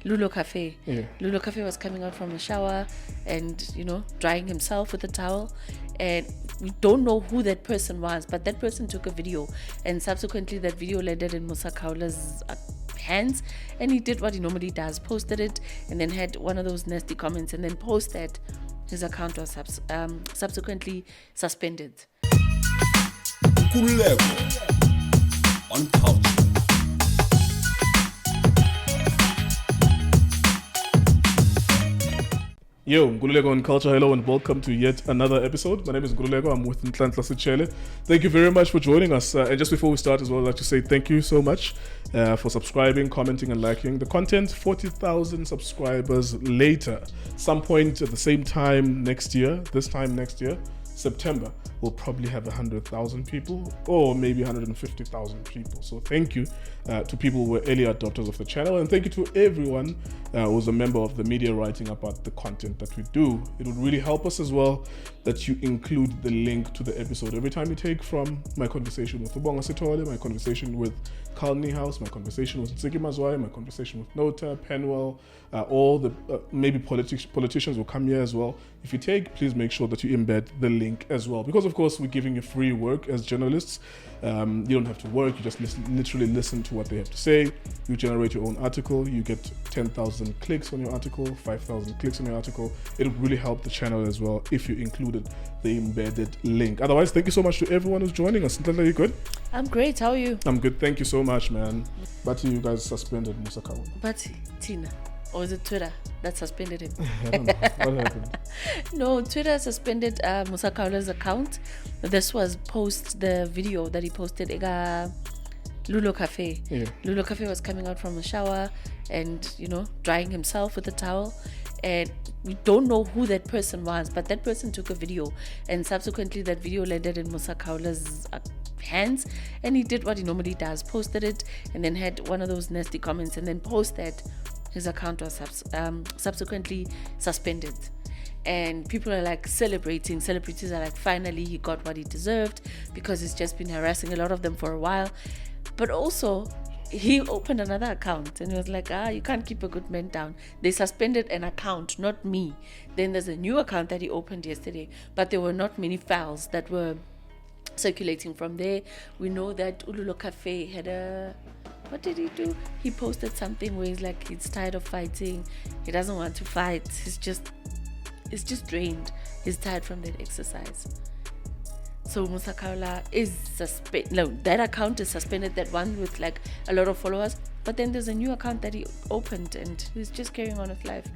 Lulo Cafe. Yeah. Lulo Cafe was coming out from a shower and, drying himself with a towel. And we don't know who that person was, but that person took a video. And subsequently, that video landed in Musa Khawula's hands. And he did what he normally does, posted it, and then had one of those nasty comments, and then posted his account was subsequently suspended. Nkululeko on Cultr. Yo, Nkululeko on Cultr, hello and welcome to yet another episode. My name is Nkululeko, I'm with Nhlanhla Sechele. Thank you very much for joining us. And just before we start as well, I'd like to say thank you so much for subscribing, commenting and liking the content. 40,000 subscribers later, some point at the same time next year, September, we'll probably have 100,000 people or maybe 150,000 people. So thank you to people who were early adopters of the channel, and thank you to everyone who's a member of the media writing about the content that we do. It would really help us as well that you include the link to the episode every time you take from my conversation with Ubonga Sithole, my conversation with Cultr House, my conversation with Ntsiki Mazwai, my conversation with Nota, Penwell, all the maybe politicians will come here as well. If you take, please make sure that you embed the link as well, because of course we're giving you free work as journalists. You don't have to work, you just literally listen to what they have to say. You generate your own article, you get 10,000 clicks on your article, 5,000 clicks on your article. It would really help the channel as well if you included the embedded link. Otherwise, thank you so much to everyone who's joining us. Nhlanhla, you good? I'm great, how are you? I'm good, thank you so much, man. But you guys suspended Musa Khawula. But Tina, or is it Twitter that suspended him? I don't know. What happened? No, Twitter suspended Musa Khawula's account. This was post the video that he posted Ega Lulo Cafe. Yeah. Lulo Cafe was coming out from a shower and, drying himself with a towel. And we don't know who that person was, but that person took a video, and subsequently that video landed in Musa Khawula's hands, and he did what he normally does, posted it, and then had one of those nasty comments, and then posted his account was subsequently suspended. And people are like celebrating. Celebrities are like, finally he got what he deserved, because he's just been harassing a lot of them for a while. But also he opened another account and he was like, you can't keep a good man down. They suspended an account, not me. Then there's a new account that he opened yesterday, but there were not many files that were circulating from there. We know that Lulo Cafe had what did he do? He posted something where he's like, he's tired of fighting, he doesn't want to fight, he's just drained, he's tired from that exercise. So Musa Khawula is that account is suspended, that one with like a lot of followers, but then there's a new account that he opened and he's just carrying on his life.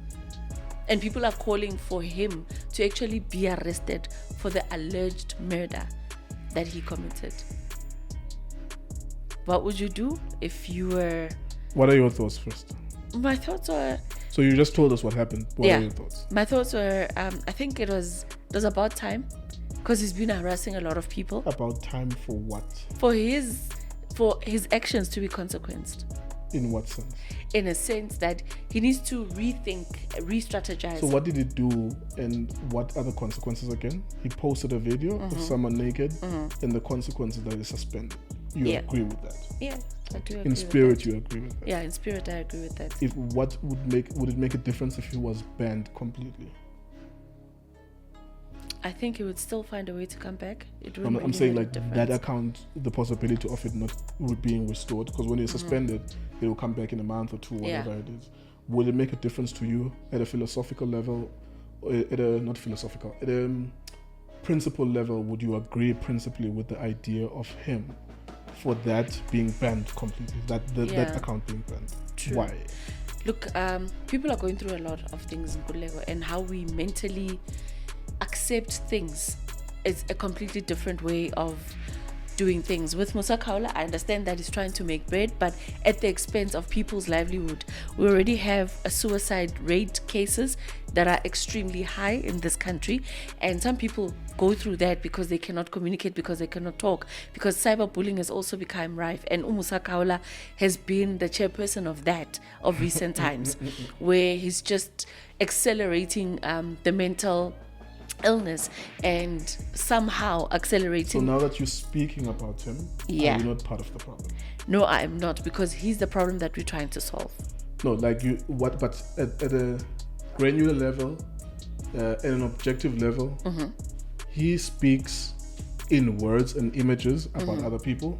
And people are calling for him to actually be arrested for the alleged murder that he committed. What would you do if you were... What are your thoughts first? My thoughts were... So you just told us what happened. What are your thoughts? My thoughts were, I think it was about time, because he's been harassing a lot of people. About time for what? For his actions to be consequenced. In what sense? In a sense that he needs to rethink, re-strategize. So what did he do, and what are the consequences again? He posted a video of someone naked, and the consequences that is suspended. You agree with that? Yeah, I do agree. In spirit, you agree with that? Yeah, in spirit, I agree with that. Would it make a difference if he was banned completely? I think he would still find a way to come back. I'm saying like that account, the possibility of it not being restored, because when you're suspended, it will come back in a month or two, whatever it is. Would it make a difference to you at a philosophical level, or at a principle level? Would you agree principally with the idea of him for that being banned completely, that account being banned? True. Why? Look, people are going through a lot of things in Nkululeko, and how we mentally accept things is a completely different way of doing things. With Musa Khawula, I understand that he's trying to make bread, but at the expense of people's livelihood. We already have a suicide rate cases that are extremely high in this country, and some people go through that because they cannot communicate, because they cannot talk, because cyberbullying has also become rife, and Musa Khawula has been the chairperson of that of recent times, where he's just accelerating the mental illness and somehow accelerating. So now that you're speaking about him, are you not part of the problem? No, I am not, because he's the problem that we're trying to solve. No, like you what? But at a granular level, at an objective level, he speaks in words and images about other people.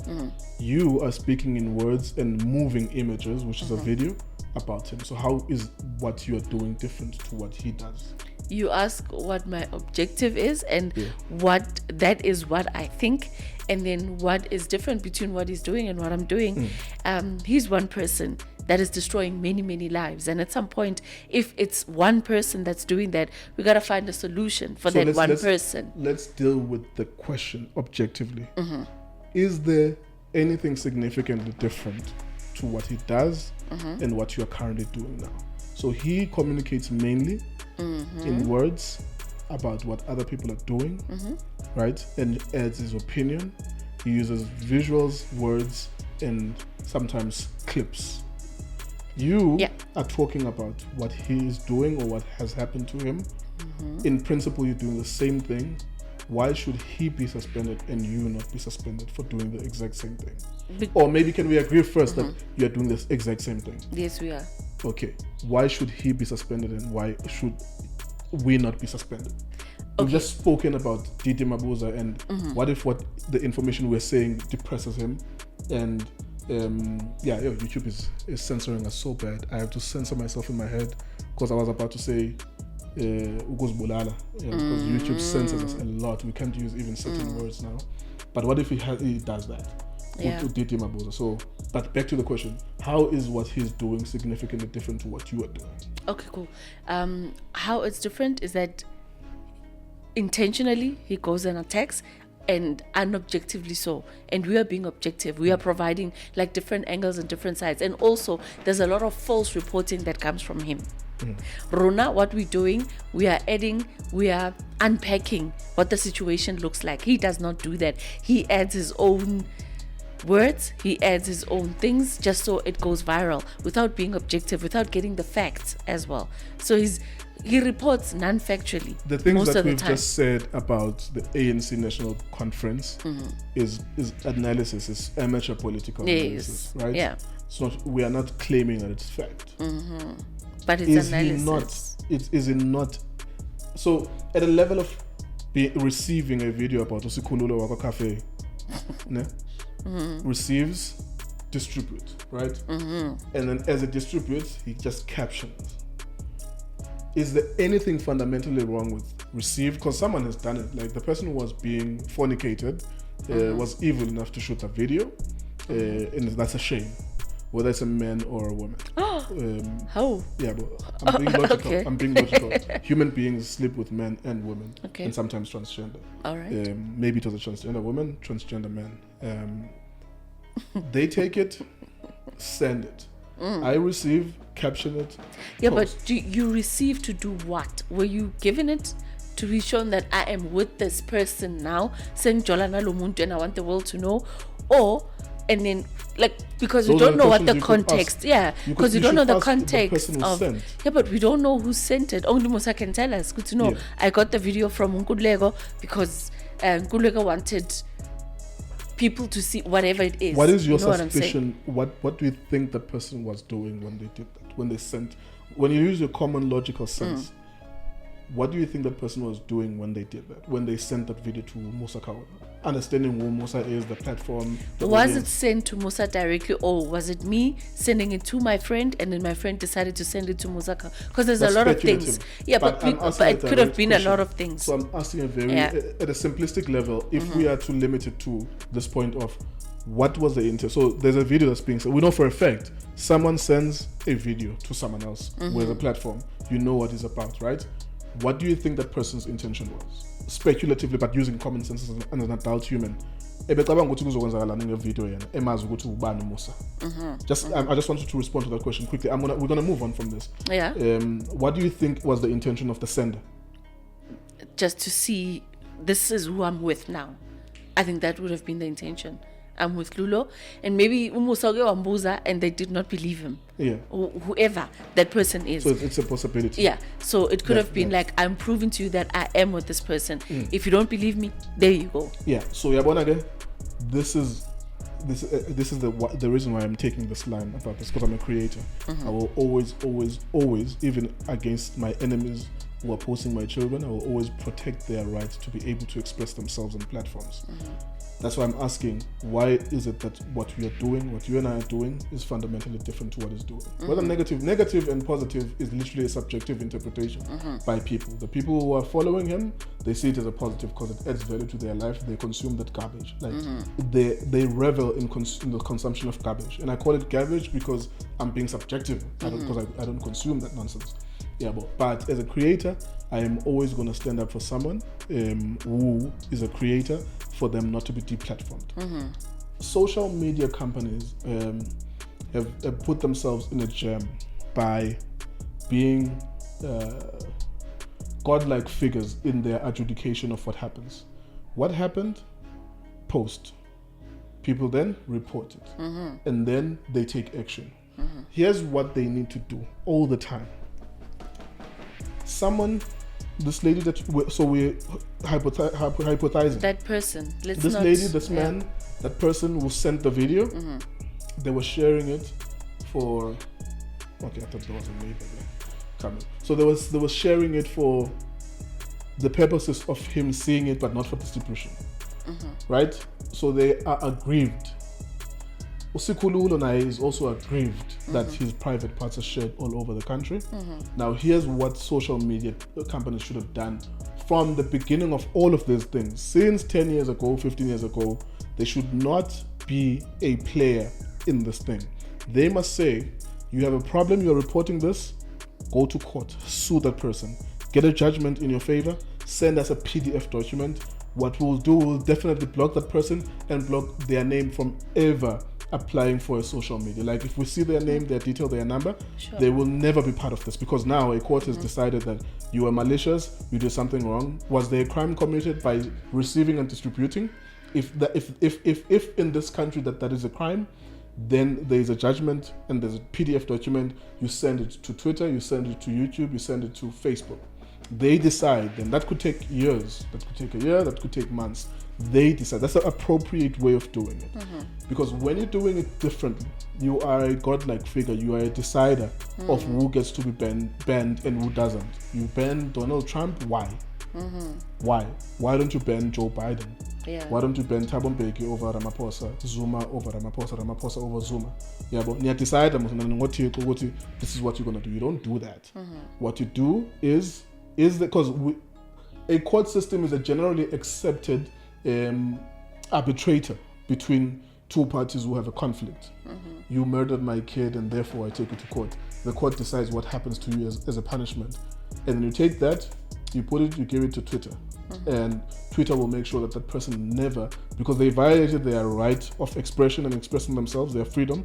You are speaking in words and moving images, which is a video about him. So how is what you are doing different to what he does? You ask what my objective is, and what that is what I think, and then what is different between what he's doing and what I'm doing. He's one person that is destroying many lives, and at some point, if it's one person that's doing that, we gotta find a solution for that one person. Let's deal with the question objectively. Is there anything significantly different to what he does and what you are currently doing now? So he communicates mainly in words about what other people are doing, right? And adds his opinion. He uses visuals, words, and sometimes clips. You are talking about what he is doing or what has happened to him. In principle, you're doing the same thing. Why should he be suspended and you not be suspended for doing the exact same thing? Or maybe can we agree first that you're doing this exact same thing? Yes, we are. Okay. Why should he be suspended and why should we not be suspended? We've just spoken about Didi Mabuza and what if what the information we're saying depresses him, and YouTube is censoring us so bad. I have to censor myself in my head because I was about to say Ukuzbulala, because YouTube censors us a lot. We can't use even certain words now. But what if he does that? Didi Mabuza. So, but back to the question: how is what he's doing significantly different to what you are doing? Okay, cool. How it's different is that intentionally he goes and attacks, and unobjectively so, and we are being objective. We are providing like different angles and different sides, and also there's a lot of false reporting that comes from him. Rona, what we're doing, we are unpacking what the situation looks like. He does not do that. He adds his own words, he adds his own things just so it goes viral without being objective, without getting the facts as well. So he reports non-factually. The things that we've just said about the ANC National Conference is analysis, is amateur political analysis, right? Yeah. It's not. We are not claiming that it's fact. But it's analysis. Is it not? So at a level of receiving a video about Usikhululo Wako Cafe, receives, distributes, right? And then as it distributes, he just captions. Is there anything fundamentally wrong with receive? Because someone has done it. Like the person who was being fornicated was evil enough to shoot a video, and that's a shame, whether it's a man or a woman. How? Yeah, but I'm being logical. Okay. I'm being logical. Human beings sleep with men and women, and sometimes transgender. All right. Maybe it was a transgender woman, transgender man. They take it, send it. I receive, caption it. Yeah, post. But do you receive to do what? Were you given it to be shown that I am with this person now, saying Jolana Lumuntu, and I want the world to know, or and then like because we don't know what the context. Because you don't know the context of. Yeah, but we don't know who sent it. Only Musa can tell us. Good to know. Yeah. I got the video from Nkululeko because Nkululeko wanted people to see whatever it is. What is your suspicion? What do you think the person was doing when they did that? When you use your common logical sense, what do you think that person was doing when they did that? When they sent that video to Musa Khawula? Understanding who Musa is, the platform. Was it sent to Musa directly, or was it me sending it to my friend and then my friend decided to send it to Musa Khawula? Because there's a lot of things. Yeah, but it could have been a lot of things. So I'm asking at a simplistic level, if we are to limit it to this point of what was the intent. So there's a video that's being sent. We know for a fact someone sends a video to someone else with a platform. You know what it's about, right? What do you think that person's intention was? Speculatively, but using common sense as an adult human. I just want you to respond to that question quickly. We're gonna move on from this. Yeah. What do you think was the intention of the sender? Just to see, this is who I'm with now. I think that would have been the intention. I'm with Lulo, and maybe Mabuza, and they did not believe him. Yeah. Whoever that person is. So it's a possibility. Yeah. So it could have been like, I'm proving to you that I am with this person. If you don't believe me, there you go. Yeah. So Yabonage, this is this is the reason why I'm taking this line about this, because I'm a creator. I will always, even against my enemies who are posting my children, I will always protect their right to be able to express themselves on platforms. That's why I'm asking, why is it that what we are doing, what you and I are doing, is fundamentally different to what is doing? Whether negative and positive is literally a subjective interpretation by people. The people who are following him, they see it as a positive because it adds value to their life. They consume that garbage. Like they revel in the consumption of garbage. And I call it garbage because I'm being subjective. Because I don't consume that nonsense. Yeah, but as a creator, I am always going to stand up for someone who is a creator, for them not to be deplatformed. Social media companies have put themselves in a jam by being godlike figures in their adjudication of what happens. What happened? Post. People then report it. And then they take action. Here's what they need to do all the time. This lady we're hypothesizing. That person. This man, that person who sent the video, they were sharing it for. Okay, I thought there was a neighbor there coming. So they was sharing it for the purposes of him seeing it, but not for distribution. Right? So they are aggrieved. Nkululeko is also aggrieved that his private parts are shared all over the country. Now, here's what social media companies should have done from the beginning of all of these things. Since 10 years ago, 15 years ago, they should not be a player in this thing. They must say, you have a problem, you're reporting this, go to court, sue that person, get a judgment in your favor, send us a PDF document. What we'll do, we'll definitely block that person and block their name from ever applying for a social media. Like if we see their name, their detail, their number, they will never be part of this, because now a court has decided that you are malicious, you did something wrong. Was there a crime committed by receiving and distributing? If in this country that is a crime, then there is a judgment and there's a PDF document. You send it to Twitter, you send it to YouTube, you send it to Facebook. They decide, and that could take years, that could take a year, that could take months. They decide. That's the appropriate way of doing it. Because when you're doing it differently, you are a godlike figure. You are a decider of who gets to be banned and who doesn't. You ban Donald Trump, why? Why? Why don't you ban Joe Biden? Yeah. Why don't you ban Thabo Mbeki over Ramaphosa, Zuma over Ramaphosa, Ramaphosa over Zuma? Yeah, but you decide this is what you're going to do. You don't do that. What you do is because a court system is a generally accepted arbitrator between two parties who have a conflict. You murdered my kid and therefore I take you to court. The court decides what happens to you as a punishment. And then you take that, you give it to Twitter. And Twitter will make sure that person never, because they violated their right of expression and expressing themselves, their freedom,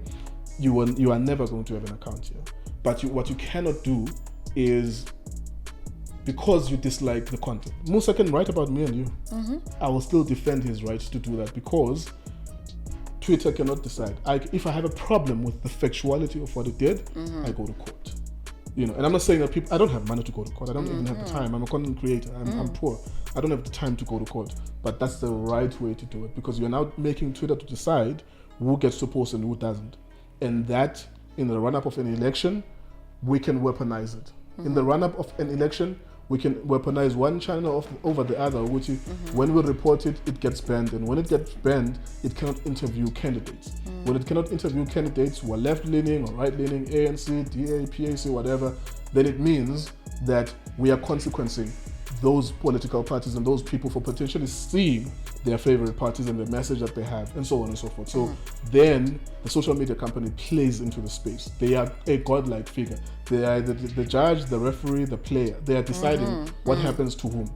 you are never going to have an account here. But what you cannot do is, because you dislike the content. Musa can write about me and you. I will still defend his right to do that, because Twitter cannot decide. If I have a problem with the factuality of what it did, I go to court. And I'm not saying that I don't have money to go to court. I don't even have the time. I'm a content creator. I'm poor. I don't have the time to go to court. But that's the right way to do it, because you're now making Twitter to decide who gets to post and who doesn't. And that, in the run-up of an election, we can weaponize it. In the run-up of an election, we can weaponize one channel over the other, which when we report it, it gets banned. And when it gets banned, it cannot interview candidates. When it cannot interview candidates who are left-leaning or right-leaning, ANC, DA, PAC, whatever, then it means that we are consequencing those political parties and those people for potentially seeing their favorite parties and the message that they have, and so on and so forth. So then the social media company plays into the space. They are a godlike figure. They are the judge, the referee, the player. They are deciding what happens to whom.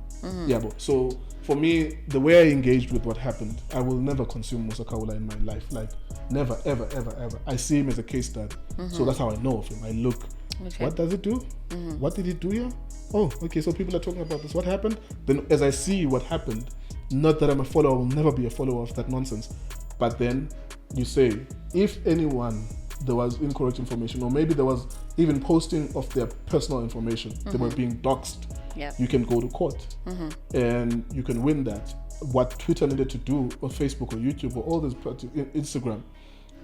Yeah, but so for me, the way I engaged with what happened, I will never consume Musa Khawula in my life. Like, never, ever, ever, ever. I see him as a case study. So that's how I know of him. I look, what does it do? What did he do here? Oh, okay, so people are talking about this. What happened? Then as I see what happened, not that I'm a follower, I will never be a follower of that nonsense. But then you say, if anyone, there was incorrect information, or maybe there was even posting of their personal information, they were being doxed, Yeah. you can go to court and you can win that. What Twitter needed to do, or Facebook or YouTube or all this, Instagram,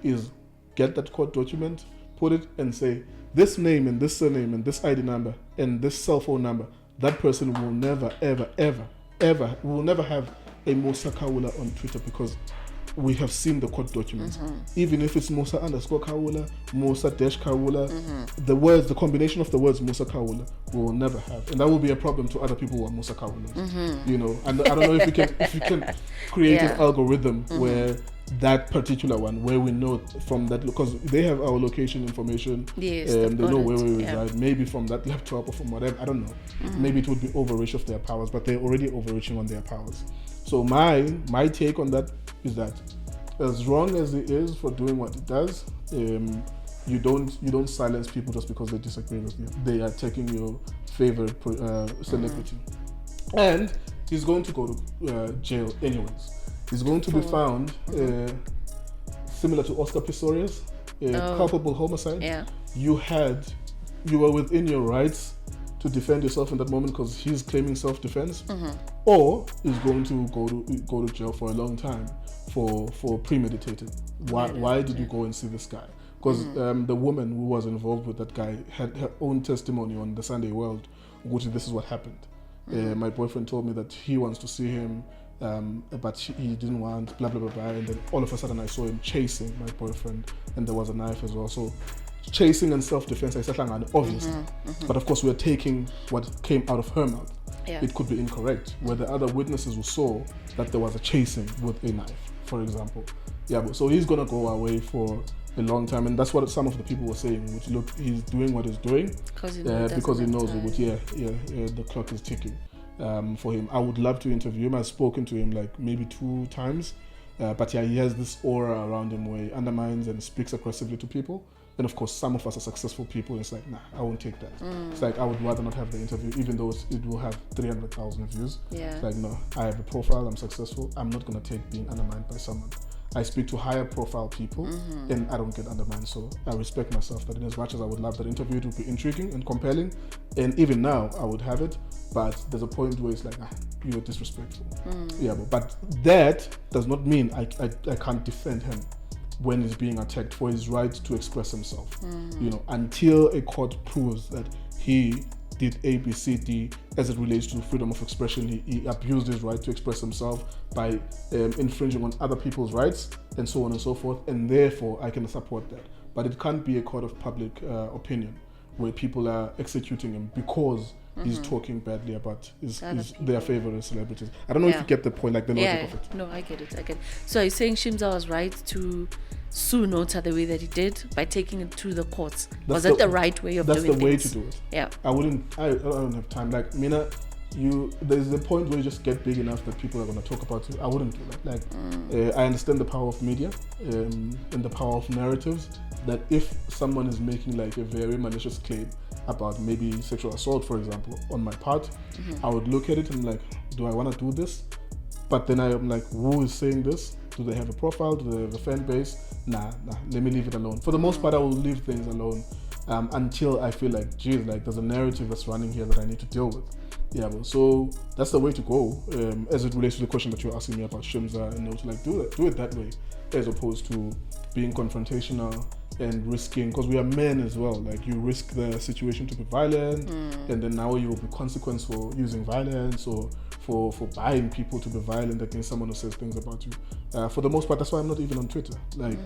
is get that court document, put it and say, this name and this surname and this ID number and this cell phone number, that person will never, ever, will never have a Musa Khawula on Twitter, because we have seen the court documents. Even if it's Musa _Khawula, Musa Khawula, the words, the combination of the words Musa Khawula, we will never have, and that will be a problem to other people who are Musa Khawulas. You know, and I don't know if you can create an algorithm where that particular one, where we know from that, because they have our location information, Yes, they know where we yeah. reside, maybe from that laptop or from whatever, I don't know. Maybe it would be overreach of their powers, but they're already overreaching on their powers. So my take on that is that as wrong as it is for doing what it does, you don't silence people just because they disagree with you. They are taking your favorite celebrity, and he's going to go to jail anyways. He's going to be found similar to Oscar Pistorius, culpable homicide. Yeah. You were within your rights to defend yourself in that moment, because he's claiming self-defense, or is going to go to jail for a long time for premeditated. Why did you go and see this guy? Because the woman who was involved with that guy had her own testimony on the Sunday World, which this is what happened. My boyfriend told me that he wants to see him, but he didn't want, blah blah blah blah, and then all of a sudden I saw him chasing my boyfriend, and there was a knife as well. So chasing and self-defense, obviously. But of course, we're taking what came out of her mouth. Yeah. It could be incorrect, where the other witnesses who saw that there was a chasing with a knife, for example. Yeah, but so he's gonna go away for a long time, and that's what some of the people were saying. Which, look, he's doing what he's doing because he knows the clock is ticking for him. I would love to interview him. I've spoken to him like maybe 2 times, but yeah, he has this aura around him where he undermines and speaks aggressively to people. And of course, some of us are successful people. It's like, nah, I won't take that. It's like, I would rather not have the interview, even though it will have 300,000 views. Yeah. It's like, no, I have a profile, I'm successful. I'm not going to take being undermined by someone. I speak to higher profile people and I don't get undermined. So I respect myself, that in as much as I would love that interview to be intriguing and compelling, and even now I would have it, but there's a point where it's like, you're disrespectful. Yeah, but that does not mean I can't defend him when he's being attacked for his right to express himself. You know, until a court proves that he did A, B, C, D as it relates to freedom of expression, he abused his right to express himself by infringing on other people's rights and so on and so forth, and therefore I can support that. But it can't be a court of public opinion where people are executing him because he's talking badly about their favorite celebrities. I don't know if you get the point, like the logic of it. No, I get it. So you're saying Shimza was right to sue Nota the way that he did by taking it to the courts? Was that the right way of doing That's things? the way to do it. Yeah. I don't have time. Like, Mina, there's a point where you just get big enough that people are going to talk about you. I wouldn't do that. Like, I understand the power of media and the power of narratives, that if someone is making like a very malicious claim about maybe sexual assault, for example, on my part, I would look at it and like, do I want to do this? But then I'm like, who is saying this? Do they have a profile? Do they have a fan base? Nah, let me leave it alone. For the most part, I will leave things alone until I feel like, geez, like there's a narrative that's running here that I need to deal with. Yeah, but so that's the way to go as it relates to the question that you're asking me about Shimza, and to like do it that way, as opposed to being confrontational and risking, because we are men as well, like you risk the situation to be violent, and then now you will be consequence for using violence or for buying people to be violent against someone who says things about you. For the most part, that's why I'm not even on Twitter. Like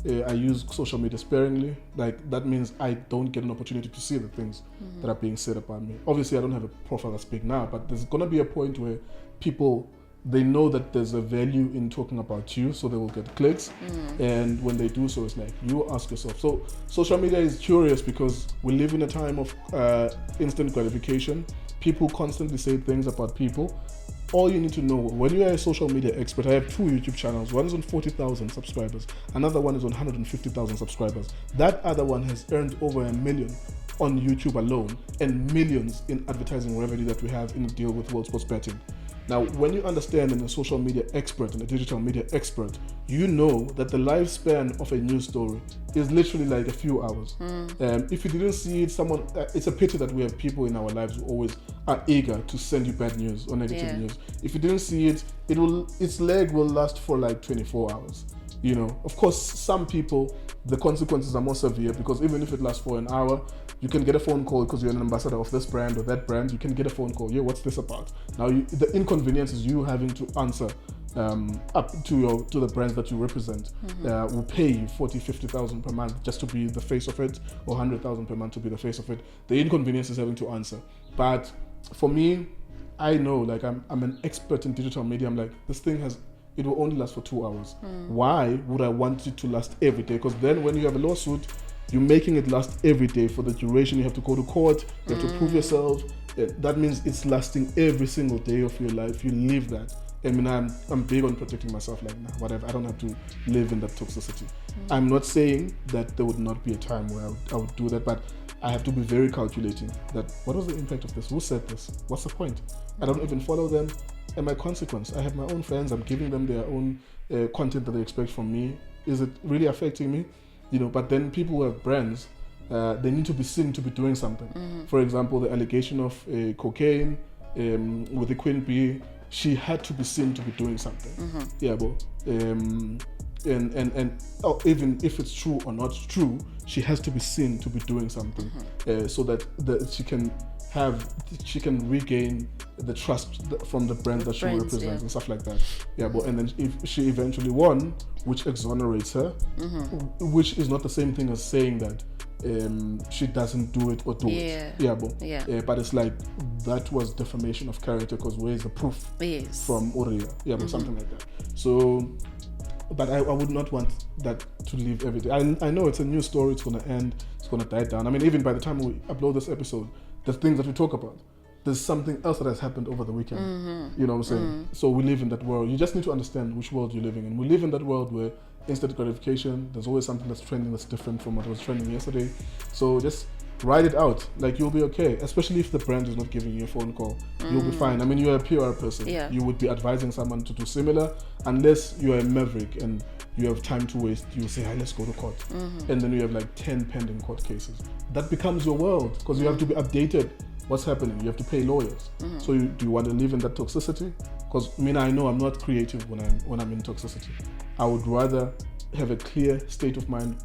I use social media sparingly. Like that means I don't get an opportunity to see the things that are being said about me. Obviously, I don't have a profile that's big now, but there's gonna be a point where people, they know that there's a value in talking about you, so they will get clicks. And when they do so, it's like, you ask yourself. So social media is curious because we live in a time of instant gratification. People constantly say things about people. All you need to know, when you are a social media expert, I have 2 YouTube channels. One is on 40,000 subscribers. Another one is on 150,000 subscribers. That other one has earned over $1 million on YouTube alone, and millions in advertising revenue that we have in the deal with World Sports Betting. Now, when you understand and a social media expert and a digital media expert, you know that the lifespan of a news story is literally like a few hours. If you didn't see it, it's a pity that we have people in our lives who always are eager to send you bad news or negative news. If you didn't see it, its leg will last for like 24 hours. You know, of course, some people, the consequences are more severe, because even if it lasts for an hour, you can get a phone call because you're an ambassador of this brand or that brand. You can get a phone call. Yeah, what's this about? Now, the inconvenience is you having to answer up to the brands that you represent. Will pay you 40, 50,000 per month just to be the face of it, or 100,000 per month to be the face of it. The inconvenience is having to answer. But for me, I know, like, I'm an expert in digital media. I'm like, this thing it will only last for 2 hours. Why would I want it to last every day? Because then when you have a lawsuit, you're making it last every day for the duration. You have to go to court, you have to prove yourself. That means it's lasting every single day of your life. You live that. I mean, I'm big on protecting myself, like, nah, whatever. I don't have to live in that toxicity. I'm not saying that there would not be a time where I would do that, but I have to be very calculating that what was the impact of this? Who said this? What's the point? I don't even follow them. And my consequence, I have my own fans. I'm giving them their own content that they expect from me. Is it really affecting me? You know, but then people who have brands, they need to be seen to be doing something. For example, the allegation of cocaine with the Queen Bee, she had to be seen to be doing something. Yeah, but and even if it's true or not true, she has to be seen to be doing something, so that she can regain the trust from the brand that she represents and stuff like that. Yeah, but and then if she eventually won, which exonerates her, which is not the same thing as saying that she doesn't do it or do it. Yeah, but it's like that was defamation of character, because where's the proof from Uriah? Yeah, but something like that. So, but I would not want that to live every day. I know it's a new story, it's going to end, it's going to die down. I mean, even by the time we upload this episode, the things that we talk about, there's something else that has happened over the weekend. You know what I'm saying? So we live in that world. You just need to understand which world you're living in. We live in that world where instant gratification, there's always something that's trending that's different from what was trending yesterday. So just ride it out. Like, you'll be okay, especially if the brand is not giving you a phone call. You'll be fine. I mean, you're a PR person. You would be advising someone to do similar, unless you're a maverick and you have time to waste. You'll say, hey, let's go to court. And then you have like 10 pending court cases. That becomes your world, because you have to be updated. What's happening? You have to pay lawyers. So do you want to live in that toxicity? Because I know I'm not creative when I'm in toxicity. I would rather have a clear state of mind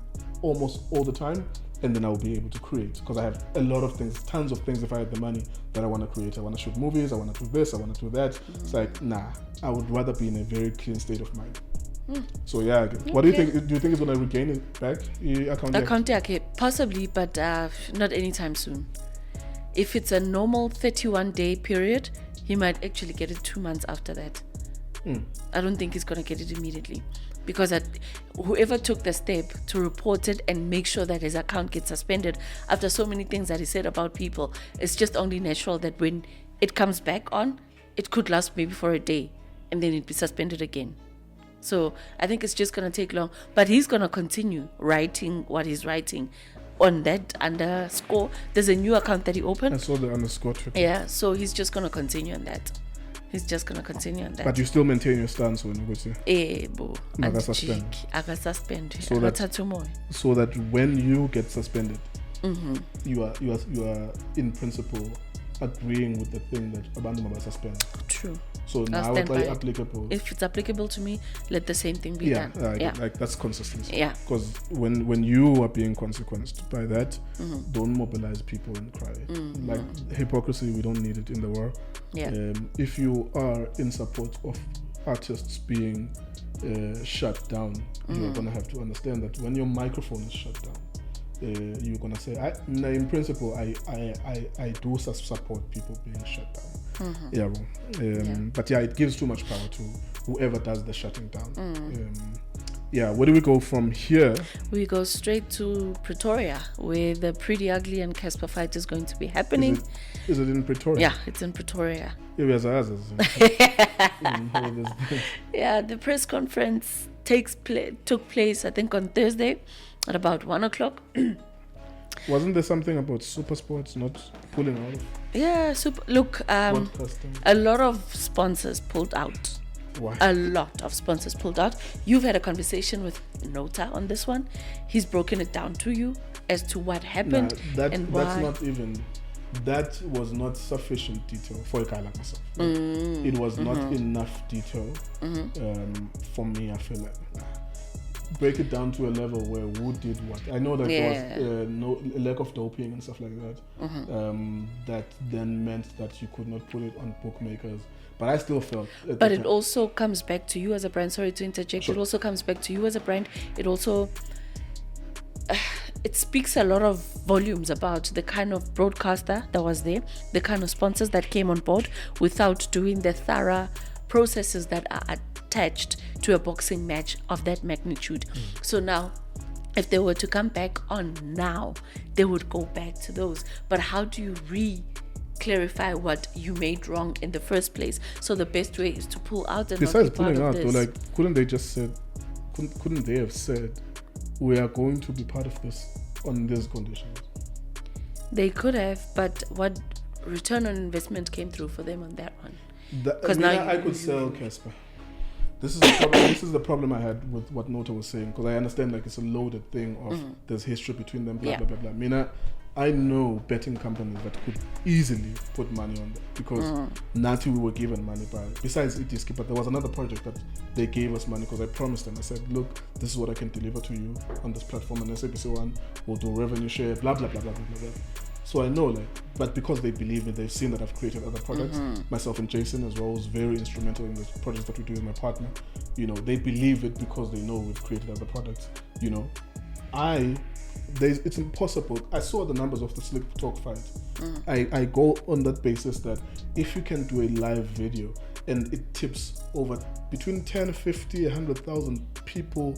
almost all the time, and then I'll be able to create, because I have a lot of things, tons of things. If I had the money that I want to create, I want to shoot movies, I want to do this, I want to do that. It's like, nah, I would rather be in a very clean state of mind. So yeah, what do you think? Do you think it's going to regain it back? Account, possibly, but not anytime soon. If it's a normal 31-day period, he might actually get it 2 months after that. I don't think he's going to get it immediately, because whoever took the step to report it and make sure that his account gets suspended after so many things that he said about people, it's just only natural that when it comes back on, it could last maybe for a day and then it'd be suspended again. So I think it's just going to take long, but he's going to continue writing what he's writing on that underscore. There's a new account that he opened. I saw the underscore Twitter. Yeah, so he's just going to continue on that. But you still maintain your stance when you say? Bo. Suspend. So that when you get suspended, you are in principle agreeing with the thing that Abandu Maba suspend. True. So now it's applicable. If it's applicable to me, let the same thing be done. Like that's consistency. Yeah. Because when you are being consequenced by that, don't mobilize people and cry. Like hypocrisy, we don't need it in the world. Yeah. If you are in support of artists being shut down, you're gonna have to understand that when your microphone is shut down, you're gonna say, in principle, I do support people being shut down. But it gives too much power to whoever does the shutting down. Where do we go from here? We go straight to Pretoria, where the Pretty Ugly and Casper fight is going to be happening. Is it in Pretoria? Yeah, it's in Pretoria. Yeah, the press conference took place, I think, on Thursday at about 1:00. Wasn't there something about super sports not pulling out of Yeah, look, broadcasting? a lot of sponsors pulled out. Why? A lot of sponsors pulled out. You've had a conversation with Nota on this one. He's broken it down to you as to what happened and why. That's not even. That was not sufficient detail for a guy like myself. It was not enough detail for me. I feel like break it down to a level where who did what. I know that there was no lack of doping and stuff like that. That then meant that you could not put it on bookmakers. But I still felt. But it also comes back to you as a brand. Sorry to interject. Sure. It also comes back to you as a brand. It also. It speaks a lot of volumes about the kind of broadcaster that was there, the kind of sponsors that came on board without doing the thorough processes that are attached to a boxing match of that magnitude. So now, if they were to come back on now, they would go back to those. But how do you clarify what you made wrong in the first place? So the best way is to pull out and besides not be part pulling of out, this. though, like couldn't they have said we are going to be part of this on these conditions? They could have, but what return on investment came through for them on that one? Because now I could sell Casper. This is the problem. This is the problem I had with what Nota was saying, because I understand like it's a loaded thing of there's history between them, blah blah blah blah. Mina, I know betting companies that could easily put money on that because Nati we were given money by. Besides Itiski, but there was another project that they gave us money because I promised them. I said, look, this is what I can deliver to you on this platform, and SABC1 will do revenue share, blah blah blah blah blah blah. So I know, like, but because they believe me, they've seen that I've created other products. Myself and Jason as well was very instrumental in this project that we do with my partner. You know, they believe it because they know we've created other products. You know, it's impossible. I saw the numbers of the Slip Talk fight. I go on that basis that if you can do a live video and it tips over between 10, 50, 100,000 people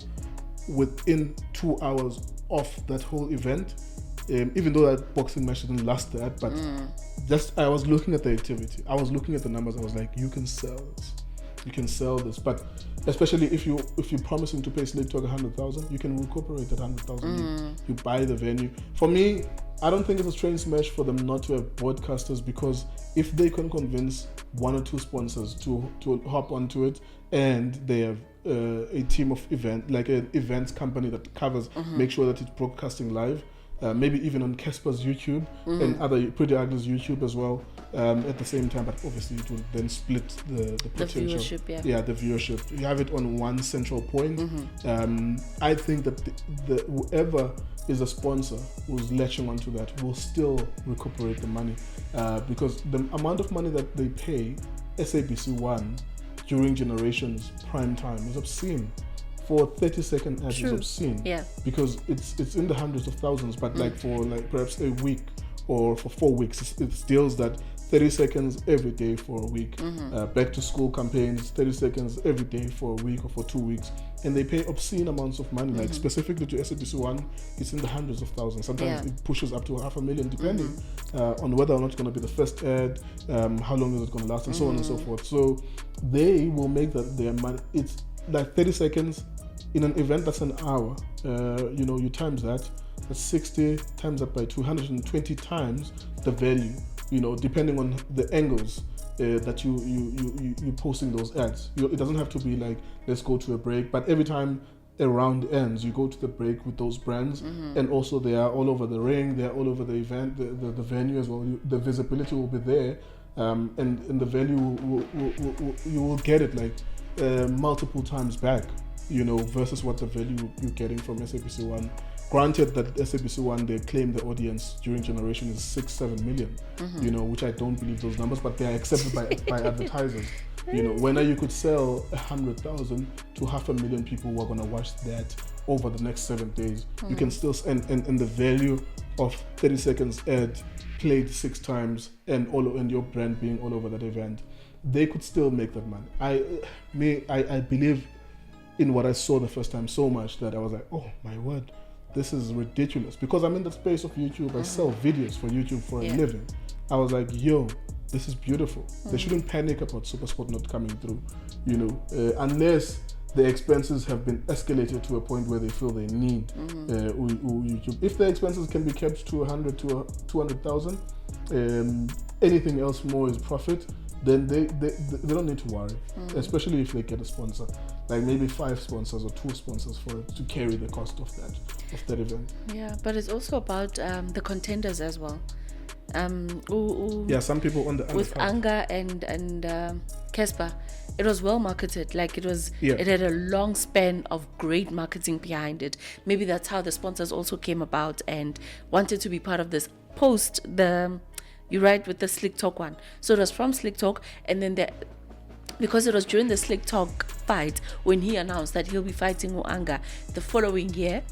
within 2 hours of that whole event, even though that boxing match didn't last that, but just I was looking at the activity, I was looking at the numbers, I was like, you can sell this, but especially if you're promising to pay Slip Talk 100,000, you can recuperate that 100,000. You buy the venue. For me, I don't think it's a train smash for them not to have broadcasters, because if they can convince one or two sponsors to hop onto it, and they have a team of an events company that covers, make sure that it's broadcasting live. Maybe even on Casper's YouTube and other Pretty Ugly's YouTube as well at the same time, but obviously it will then split the potential. The viewership, the viewership. You have it on one central point. I think that the whoever is a sponsor who's latching onto that will still recuperate the money because the amount of money that they pay SABC1 during Generations prime time is obscene. For 30-second ads is obscene. Yeah. Because it's in the hundreds of thousands, but like for like perhaps a week or for 4 weeks, it's deals that 30 seconds every day for a week. Back to school campaigns, 30 seconds every day for a week or for 2 weeks. And they pay obscene amounts of money. Like specifically to SABC1, it's in the hundreds of thousands. Sometimes it pushes up to 500,000 depending on whether or not it's going to be the first ad, how long is it going to last, and so on and so forth. So they will make that their money. It's like 30 seconds in an event that's an hour. You times that's 60 times that by 220 times the value, depending on the angles that you posting those ads. It doesn't have to be like, let's go to a break, but every time a round ends, you go to the break with those brands, and also they are all over the ring, they are all over the event, the venue as well. The visibility will be there, and the value you will get it like multiple times back, versus what the value you're getting from SABC1. Granted that SABC1, they claim the audience during Generation is 6-7 million, which I don't believe those numbers, but they are accepted by advertisers. When you could sell 100,000 to 500,000 people who are going to watch that over the next 7 days, you can still, and the value of 30 seconds ad played 6 times and your brand being all over that event, they could still make that money. I believe in what I saw the first time so much that I was like, oh my word, this is ridiculous. Because I'm in the space of YouTube, I sell videos for YouTube for a living. I was like, yo, this is beautiful. They shouldn't panic about SuperSport not coming through, unless the expenses have been escalated to a point where they feel they need YouTube. If the expenses can be kept to 100 to 200,000, anything else more is profit. Then they don't need to worry, especially if they get a sponsor, like maybe 5 sponsors or 2 sponsors for it to carry the cost of that event. Yeah, but it's also about the contenders as well. Some people on the with card. Anga and Casper, it was well marketed. Like it was, it had a long span of great marketing behind it. Maybe that's how the sponsors also came about and wanted to be part of this post you're right with the Slick Talk one. So it was from Slick Talk, and then because it was during the Slick Talk fight when he announced that he'll be fighting Anga the following year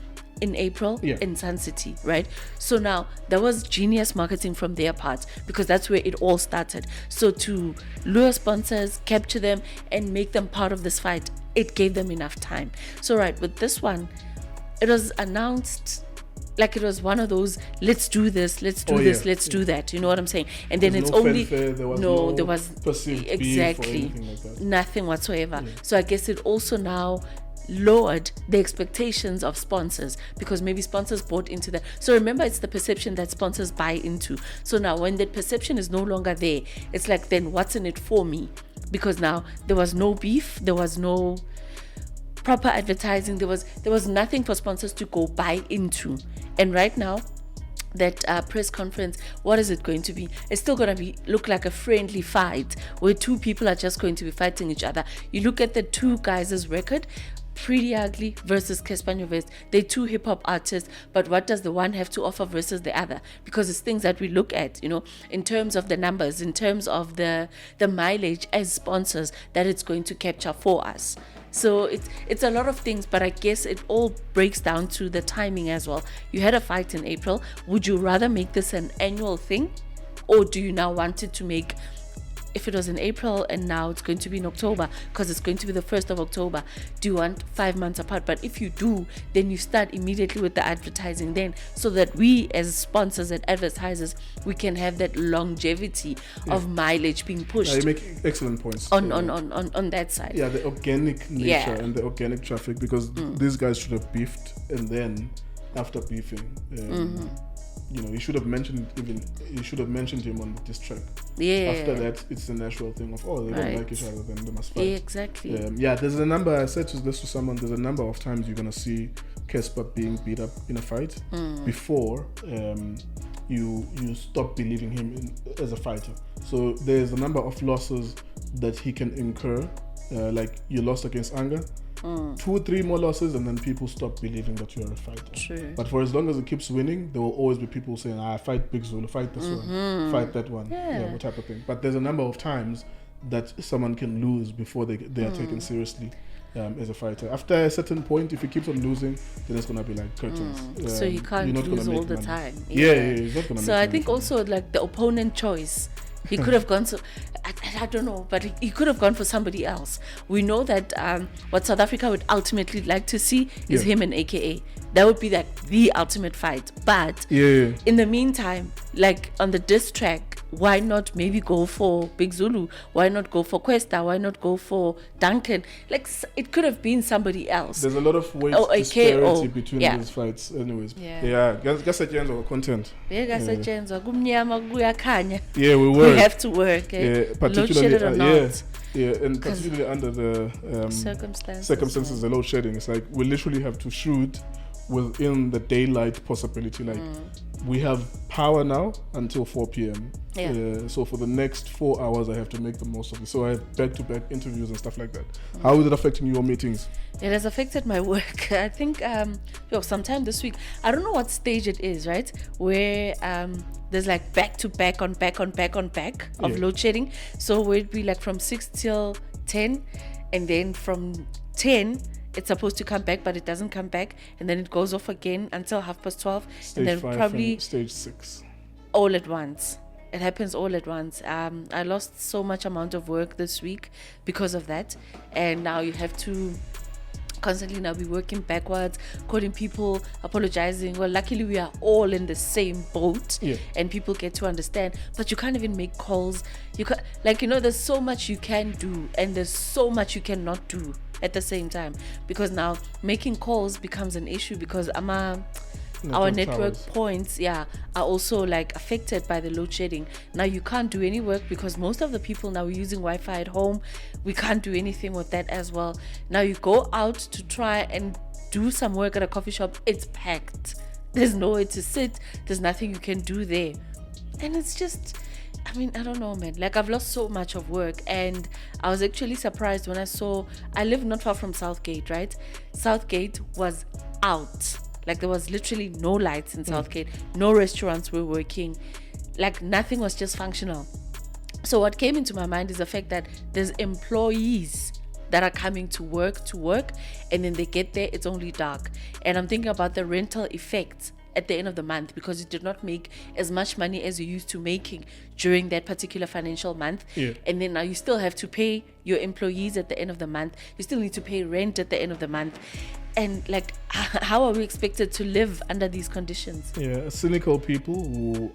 in April in Sun City, right? So now that was genius marketing from their part, because that's where it all started. So to lure sponsors, capture them, and make them part of this fight, it gave them enough time. So right, with this one, it was announced like it was one of those, let's do this, let's do that. You know what I'm saying? And then There's it's no only fanfare, there was perceived exactly beef or anything like that. Nothing whatsoever. So I guess it also now lowered the expectations of sponsors, because maybe sponsors bought into that. So remember, it's the perception that sponsors buy into. So now when that perception is no longer there, it's like, then what's in it for me? Because now there was no beef, there was no proper advertising, there was nothing for sponsors to go buy into. And right now, that press conference, what is it going to be? It's still going to look like a friendly fight where 2 people are just going to be fighting each other. You look at the 2 guys' record, Pretty Ugly versus Casper West. They're 2 hip-hop artists, but what does the one have to offer versus the other? Because it's things that we look at, in terms of the numbers, in terms of the mileage as sponsors that it's going to capture for us. So it's a lot of things, but I guess it all breaks down to the timing as well. You had a fight in April. Would you rather make this an annual thing, or do you now want it to make, if it was in April and now it's going to be in October, because it's going to be the 1st of October, do you want 5 months apart? But if you do, then you start immediately with the advertising then, so that we as sponsors and advertisers, we can have that longevity of mileage being pushed. You make excellent points on that side. Yeah, the organic nature and the organic traffic, because these guys should have beefed, and then after beefing, you should have mentioned him on this track. Yeah. After that, it's the natural thing of, they don't like each other, then they must fight. Yeah, exactly. There's a number, I said this to someone, there's a number of times you're going to see Casper being beat up in a fight before you stop believing him as a fighter. So there's a number of losses that he can incur, like you lost against Anga, 2 or 3 more losses, and then people stop believing that you're a fighter. True. But for as long as it keeps winning, there will always be people saying, fight Big Zulu, fight this one, fight that one, what type of thing. But there's a number of times that someone can lose before they are taken seriously as a fighter. After a certain point, if he keeps on losing, then it's gonna be like curtains. So you can't lose all the time. He's not gonna so I think also like the opponent choice, he could have gone I don't know, but he could have gone for somebody else. We know that what South Africa would ultimately like to see is him and AKA. That would be like the ultimate fight. But in the meantime, like on the diss track, why not maybe go for Big Zulu? Why not go for Questa? Why not go for Duncan? Like it could have been somebody else. There's a lot of weight disparity between these fights anyways. Gasetyenzo content. Yeah, we work. We have to work. Particularly or not. And particularly under the circumstances, the load shedding. It's like we literally have to shoot within the daylight possibility. Like we have power now until 4 p.m. So for the next 4 hours, I have to make the most of it. So I have back-to-back interviews and stuff like that. How is it affecting your meetings? It has affected my work. I think sometime this week, I don't know what stage it is, right? Where there's like back-to-back on back of load shedding. So where it'd be like from 6 till 10, and then from 10 it's supposed to come back, but it doesn't come back, and then it goes off again until 12:30, and then probably stage 6 all at once. It happens all at once. I lost so much amount of work this week because of that, and now you have to constantly now be working backwards, calling people, apologizing. Well, luckily we are all in the same boat, and people get to understand, but you can't even make calls. You can, there's so much you can do, and there's so much you cannot do. at the same time, because now making calls becomes an issue because our network towers. points are also like affected by the load shedding. Now you can't do any work because most of the people now are using Wi-Fi at home. We can't do anything with that as well. Now you go out to try and do some work at a coffee shop, it's packed. There's nowhere to sit, there's nothing you can do there. And it's just, I mean, I don't know, man. Like, I've lost so much of work, and I was actually surprised when I live not far from Southgate, right? Southgate was out. Like, there was literally no lights in Southgate, no restaurants were working, like nothing was just functional. So what came into my mind is the fact that there's employees that are coming to work, and then they get there, it's only dark. And I'm thinking about the rental effects at the end of the month, because you did not make as much money as you used to making during that particular financial month. And then now you still have to pay your employees at the end of the month. You still need to pay rent at the end of the month. And like, how are we expected to live under these conditions? Cynical people who,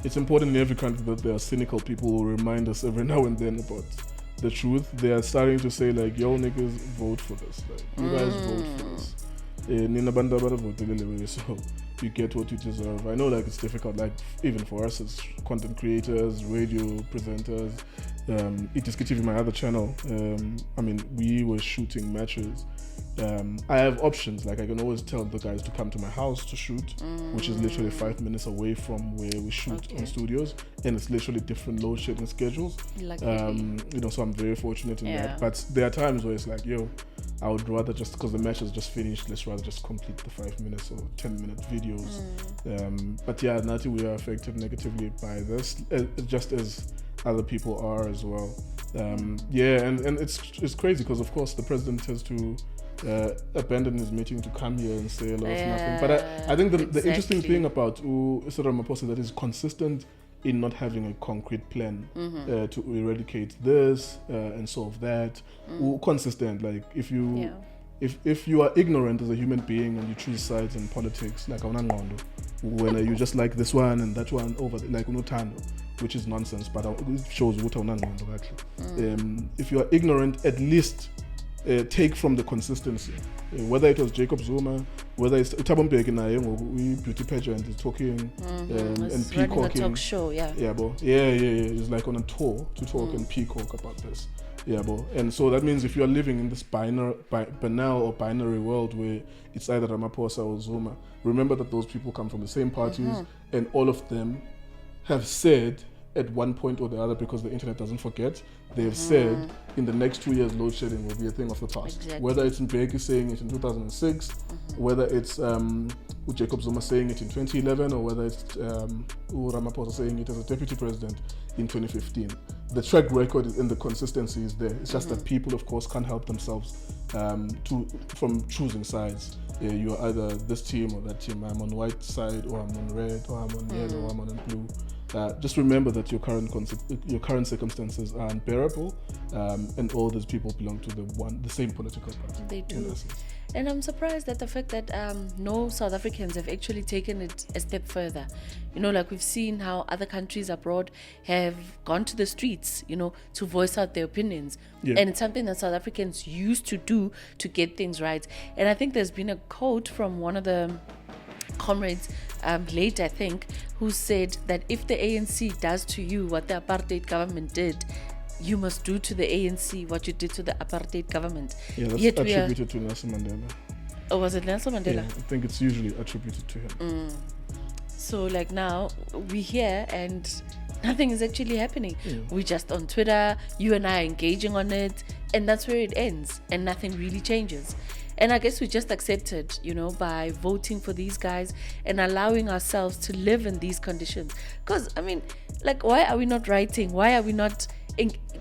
it's important in every country that there are cynical people who remind us every now and then about the truth. They are starting to say like, yo niggas, vote for this, like you guys vote for this. So you get what you deserve. I know like it's difficult, like even for us as content creators, radio presenters, TV, my other channel, I mean, we were shooting matches. I have options, like I can always tell the guys to come to my house to shoot, which is literally 5 minutes away from where we shoot on studios, and it's literally different load shedding schedules. So I'm very fortunate in that. But there are times where it's like, yo, I would rather, just because the match is just finished, let's rather just complete the 5 minutes or 10-minute videos. But yeah, Nati, we are affected negatively by this, just as other people are as well. And it's crazy because of course the president has to abandon his meeting to come here and say a lot of nothing. But I think the interesting thing about Cyril Ramaphosa that is consistent in not having a concrete plan to eradicate this and solve that. Consistent, like if you are ignorant as a human being and you choose sides in politics, like when you just like this one and that one over, like unotando, which is nonsense, but it shows what actually. If you are ignorant, at least take from the consistency. Whether it was Jacob Zuma, whether it's Thabo Mbeki we beauty pageant is talking and peacocking. A talk show, It's like on a tour to talk and peacock about this. And so that means if you are living in this banal or binary world where it's either Ramaphosa or Zuma, remember that those people come from the same parties, and all of them have said at one point or the other, because the internet doesn't forget, they have said in the next 2 years load shedding will be a thing of the past. Exactly. Whether it's Mbeki saying it in 2006, whether it's Jacob Zuma saying it in 2011, or whether it's Ramaphosa saying it as a deputy president in 2015. The track record and the consistency is there. It's just that people, of course, can't help themselves from choosing sides. You're either this team or that team. I'm on white side, or I'm on red, or I'm on yellow, or I'm on blue. Just remember that your current circumstances are unbearable, and all those people belong to the same political party. They do. And I'm surprised at the fact that no South Africans have actually taken it a step further. Like we've seen how other countries abroad have gone to the streets, to voice out their opinions. And it's something that South Africans used to do to get things right. And I think there's been a quote from one of the comrades, late I think, who said that if the ANC does to you what the apartheid government did, you must do to the ANC what you did to the apartheid government. Yeah, that's attributed to Nelson Mandela. Oh, was it Nelson Mandela? Yeah, I think it's usually attributed to him. So like now we're here and nothing is actually happening. We're just on Twitter, you and I are engaging on it, and that's where it ends, and nothing really changes. And I guess we just accepted, by voting for these guys and allowing ourselves to live in these conditions. Because, I mean, like, why are we not writing? Why are we not,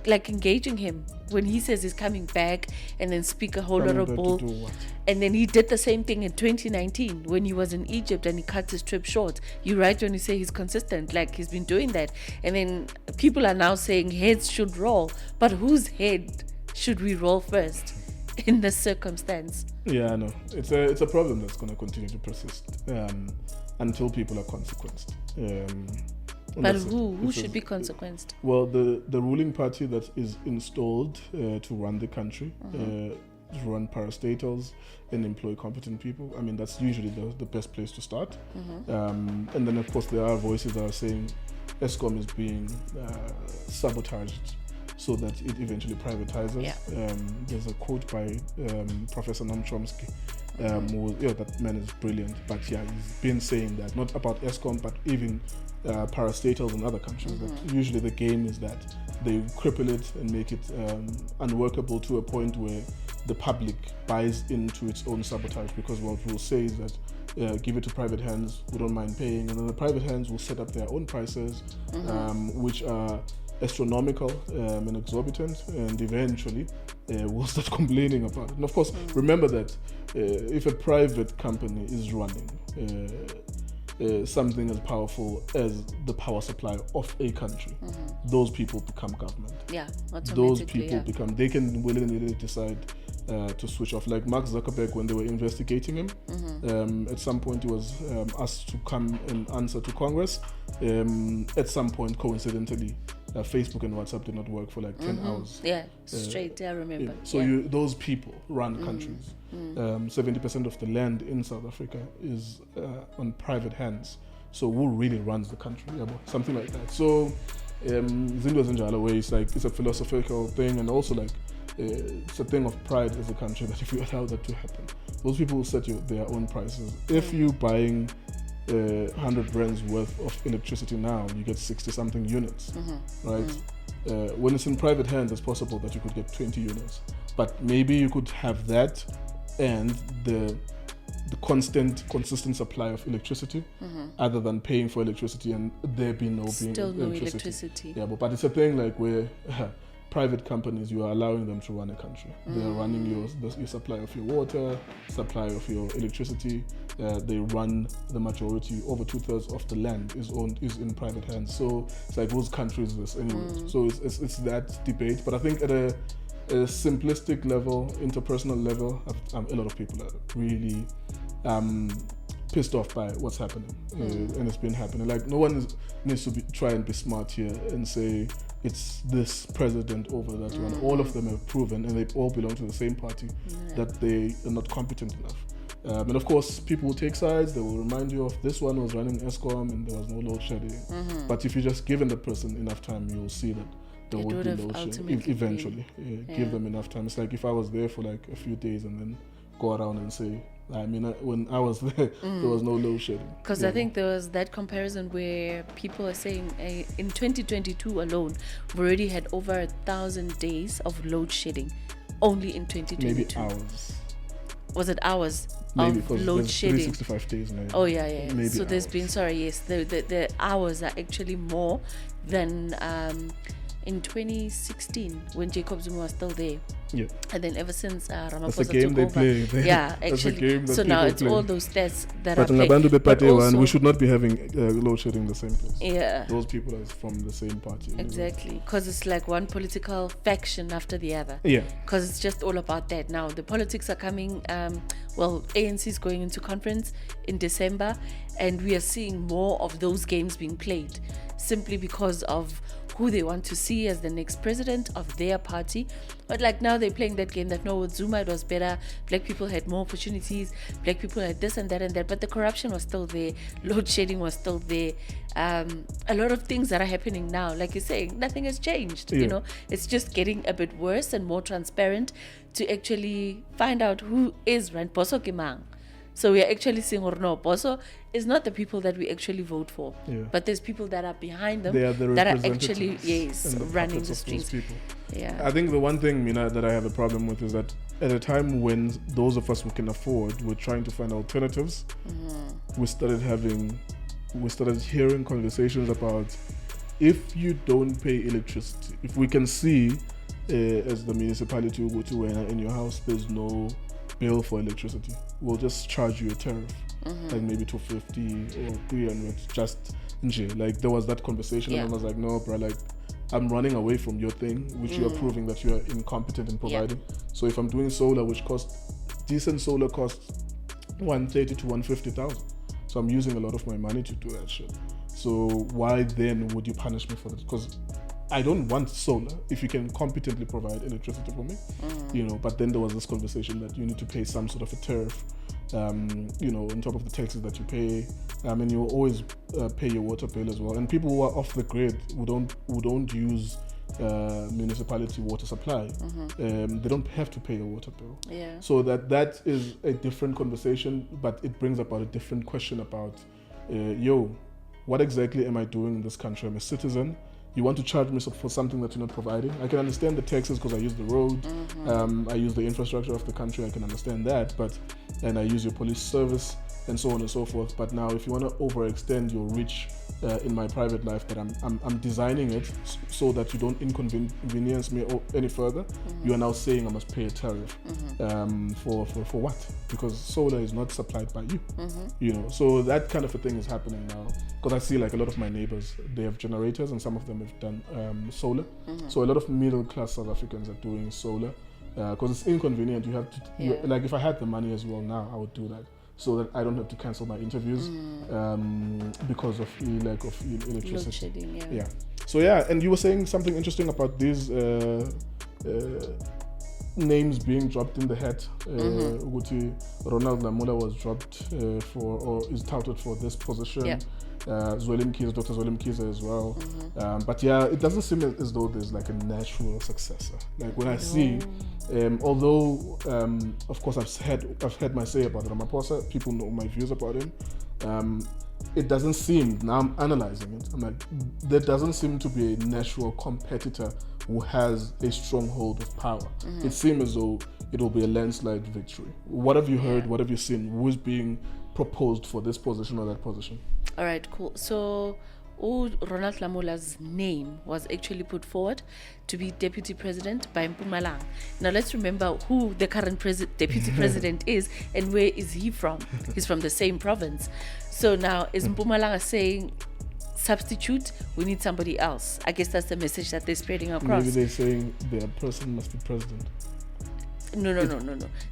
engaging him when he says he's coming back and then speak a whole lot of bull? And then he did the same thing in 2019 when he was in Egypt and he cut his trip short. You write when you say he's consistent, like he's been doing that. And then people are now saying heads should roll. But whose head should we roll first in this circumstance? Yeah, I know. It's a problem that's going to continue to persist until people are consequenced. But who should be consequenced? Well, the ruling party that is installed to run the country run parastatals and employ competent people. I mean, that's usually the best place to start. And then, of course, there are voices that are saying Eskom is being sabotaged so that it eventually privatizes. There's a quote by Professor Noam Chomsky. That man is brilliant, but he's been saying that, not about Eskom, but even parastatals in other countries, that usually the game is that they cripple it and make it unworkable to a point where the public buys into its own sabotage, because what we'll say is that give it to private hands, we don't mind paying, and then the private hands will set up their own prices, which are astronomical and exorbitant, and eventually we'll start complaining about it. And of course, remember that if a private company is running something as powerful as the power supply of a country, those people become government. Yeah, those people become, they can willingly decide to switch off. Like Mark Zuckerberg, when they were investigating him, at some point he was asked to come and answer to Congress. At some point, coincidentally, Facebook and WhatsApp did not work for like 10 hours. Straight, I remember. So those people run countries. 70% of the land in South Africa is on private hands. So who really runs the country? Something like that. So Zinto Zinjalo way, it's a philosophical thing, and also like it's a thing of pride as a country that if you allow that to happen, those people will set their own prices. If you're buying 100 rands worth of electricity now, you get 60 something units, right? When it's in private hands, it's possible that you could get 20 units, but maybe you could have that and the consistent supply of electricity, other than paying for electricity and there be no electricity. Yeah, but it's a thing like where private companies, you are allowing them to run a country. They are running your supply of your water, supply of your electricity. They run the majority, over 2/3 of the land is in private hands. So it's like, whose country is this anyway? So it's that debate. But I think at a simplistic level, interpersonal level, a lot of people are really pissed off by what's happening, and it's been happening. Like, no one needs to try and be smart here and say it's this president over that one. All of them have proven, and they all belong to the same party, that they are not competent enough. And of course, people will take sides. They will remind you of this one was running Eskom and there was no load shedding. But if you just given the person enough time, you'll see that there would be load shedding eventually. Give them enough time. It's like if I was there for like a few days and then go around and say, I mean, when I was there, there was no load shedding. Because I think there was that comparison where people are saying in 2022 alone, we already had over 1,000 days of load shedding, only in 2022. Maybe hours. Was it hours? Maybe, of because load there's shedding. 365 days now. Oh yeah. Maybe so there's hours. been, the hours are actually more than in 2016 when Jacob Zuma was still there. Yeah. And then ever since Ramaphosa That's a game took they over. play. Yeah, That's a actually. game that So now people it's play. all those stats that But are played. But also, we should not be having load shedding in the same place. Yeah. Those people are from the same party. Exactly, because it's like one political faction after the other. Yeah. Because it's just all about that now. The politics are coming. ANC is going into conference in December, and we are seeing more of those games being played, simply because of who they want to see as the next president of their party. But like now they're playing that game that no, with Zuma it was better, black people had more opportunities, black people had this and that, but the corruption was still there, load shedding was still there. A lot of things that are happening now, like you're saying, nothing has changed. Yeah. You know, it's just getting a bit worse and more transparent to actually find out who is Rand Boso Kimang. So we are actually seeing, or no, Boso is not the people that we actually vote for, but there's people that are behind them They are the that are actually representatives and the running puppets the of streets. those people. Yeah. I think the one thing, Mina, that I have a problem with is that at a time when those of us who can afford were trying to find alternatives, we started hearing conversations about, if you don't pay electricity, if we can see as the municipality will go to in your house, there's no bill for electricity, we'll just charge you a tariff, like maybe 250 or 300, just like there was that conversation, and I was like, no, bro, like I'm running away from your thing, which you are proving that you are incompetent in providing. So if I'm doing solar, which decent solar costs 130 to 150,000, so I'm using a lot of my money to do that shit. So why then would you punish me for that? Because I don't want solar if you can competently provide electricity for me, but then there was this conversation that you need to pay some sort of a tariff, on top of the taxes that you pay, and you always pay your water bill as well. And people who are off the grid, who don't use municipality water supply, they don't have to pay a water bill. Yeah. So that is a different conversation, but it brings about a different question about, what exactly am I doing in this country? I'm a citizen. You want to charge me for something that you're not providing? I can understand the taxes because I use the road, I use the infrastructure of the country, I can understand that, and I use your police service and so on and so forth. But now if you want to overextend your reach in my private life, that I'm designing it so that you don't inconvenience me any further, you are now saying I must pay a tariff for what? Because solar is not supplied by you. So that kind of a thing is happening now, because I see like a lot of my neighbors, they have generators and some of them have done solar. So a lot of middle class South Africans are doing solar because it's inconvenient. You have to like, if I had the money as well now, I would do that, so that I don't have to cancel my interviews because of the lack of electricity. Yeah. So and you were saying something interesting about these names being dropped in the hat. Uguti Ronald Lamola was dropped or is touted for this position. Yeah. Dr. Zweli Mkhize as well. But it doesn't seem as though there's like a natural successor. Like when I see, although of course I've had my say about Ramaphosa, people know my views about him. It doesn't seem, now I'm analyzing it, I'm like, there doesn't seem to be a natural competitor who has a stronghold of power. It seems as though it will be a landslide victory. What have you heard? What have you seen? Who is being proposed for this position or that position? All right, cool. So Ronald Lamola's name was actually put forward to be deputy president by Mpumalanga. Now let's remember who the current deputy president is and where is he from. He's from the same province. So now is Mpumalanga saying, substitute, we need somebody else? I guess that's the message that they're spreading across. Maybe they're saying their person must be president. No.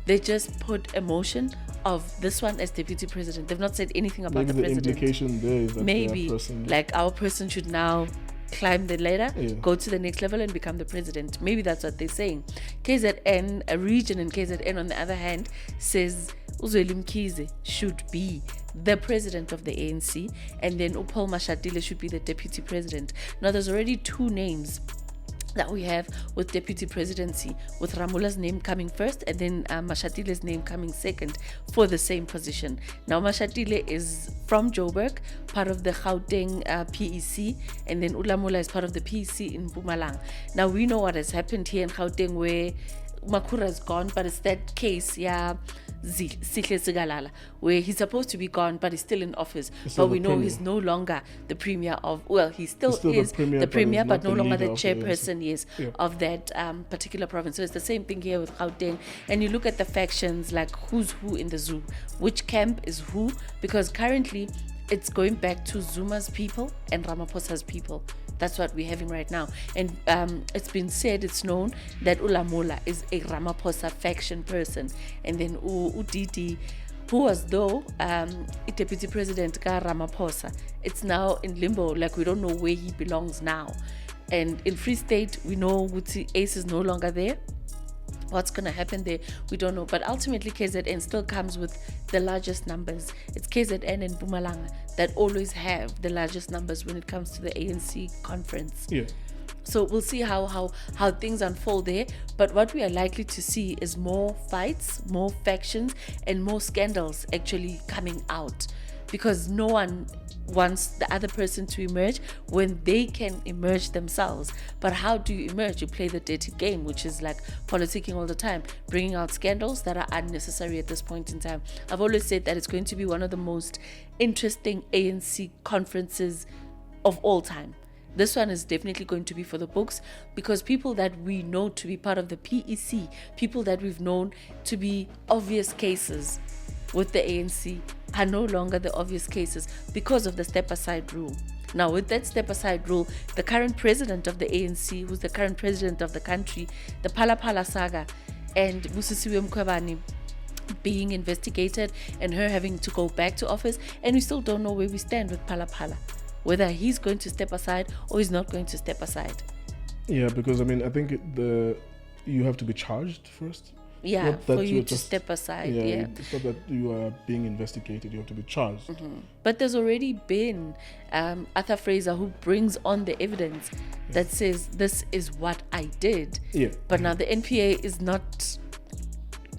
They just put a motion of this one as deputy president. They've not said anything about the president. Maybe the implication there is that maybe their person, like our person should now climb the ladder, Yeah. go to the next level and become the president. Maybe that's what they're saying. KZN, a region in KZN on the other hand, says Zweli Mkhize should be the president of the ANC and then Paul Mashatile should be the deputy president. Now there's already two names that we have with deputy presidency, with Ramola's name coming first and then Mashatile's name coming second for the same position. Now Mashatile is from Joburg, part of the Gauteng PEC, and then Ulamola is part of the PEC in Mpumalanga. Now we know what has happened here in Gauteng where Makura is gone, but it's that case, Sihle Sigalala, where he's supposed to be gone, but he's still in office. But we know he's no longer the premier of, well, he still is the premier, but no longer the chairperson, of that particular province. So it's the same thing here with Gauteng. And you look at the factions, like who's who in the zoo, which camp is who, because currently it's going back to Zuma's people and Ramaphosa's people. That's what we're having right now. And it's been said, it's known that Ulamola is a Ramaphosa faction person. And then Udidi, who was though a deputy president ka Ramaphosa, it's now in limbo. Like we don't know where he belongs now. And in Free State, we know Guti Ace is no longer there. What's going to happen there, we don't know. But ultimately, KZN still comes with the largest numbers. It's KZN and Mpumalanga that always have the largest numbers when it comes to the ANC conference. Yeah. So we'll see how things unfold there. But what we are likely to see is more fights, more factions, and more scandals actually coming out. Because no one wants the other person to emerge when they can emerge themselves. But how do you emerge? You play the dirty game, which is like politicking all the time, bringing out scandals that are unnecessary at this point in time. I've always said that it's going to be one of the most interesting ANC conferences of all time. This one is definitely going to be for the books, because people that we know to be part of the PEC, people that we've known to be obvious cases with the ANC, are no longer the obvious cases because of the step-aside rule. Now, with that step-aside rule, the current president of the ANC, who's the current president of the country, the Phala saga, and Busisiwe Mkhwebane being investigated and her having to go back to office, and we still don't know where we stand with Phala, whether he's going to step aside or he's not going to step aside. Yeah, because I mean, I think you have to be charged first. Yeah, Not that for you you're to just- step aside. Yeah, Yeah. it's not that you are being investigated. You have to be charged. But there's already been Arthur Fraser who brings on the evidence that says this is what I did. Yeah. But now the NPA is not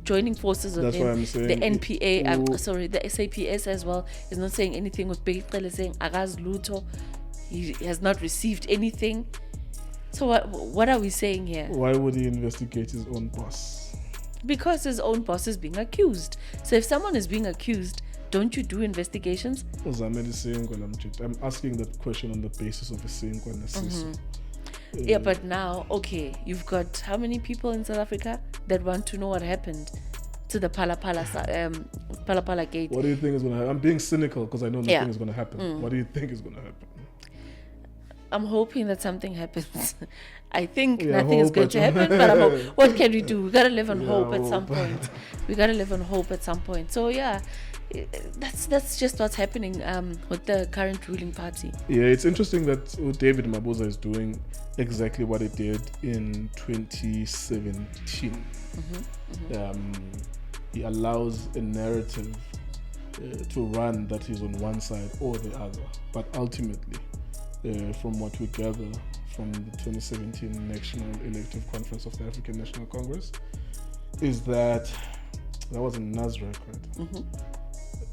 joining forces with That's him. why I'm saying the NPA, will- sorry, the SAPS as well is not saying anything. With Begicele saying Agaz Luto, he has not received anything. So what are we saying here? Why would he investigate his own boss? Because his own boss is being accused. So if someone is being accused, don't you do investigations? I'm asking that question on the basis of a Sinkwa and a Siso. Yeah, but now, okay, you've got how many people in South Africa that want to know what happened to the Pala gate? What do you think is going to happen? I'm being cynical because I know nothing Yeah. is going to happen. What do you think is going to happen? I'm hoping that something happens. I think Yeah, nothing is hope, going but- to happen, but what can we do? We gotta live on Yeah, hope at some hope. point. We gotta live on hope at some point. So yeah, that's just what's happening with the current ruling party. Yeah, it's interesting that David Mabuza is doing exactly what he did in 2017. He allows a narrative to run that he's on one side or the other, but ultimately, from what we gather from the 2017 National Elective Conference of the African National Congress, is that was in Nasrec, right?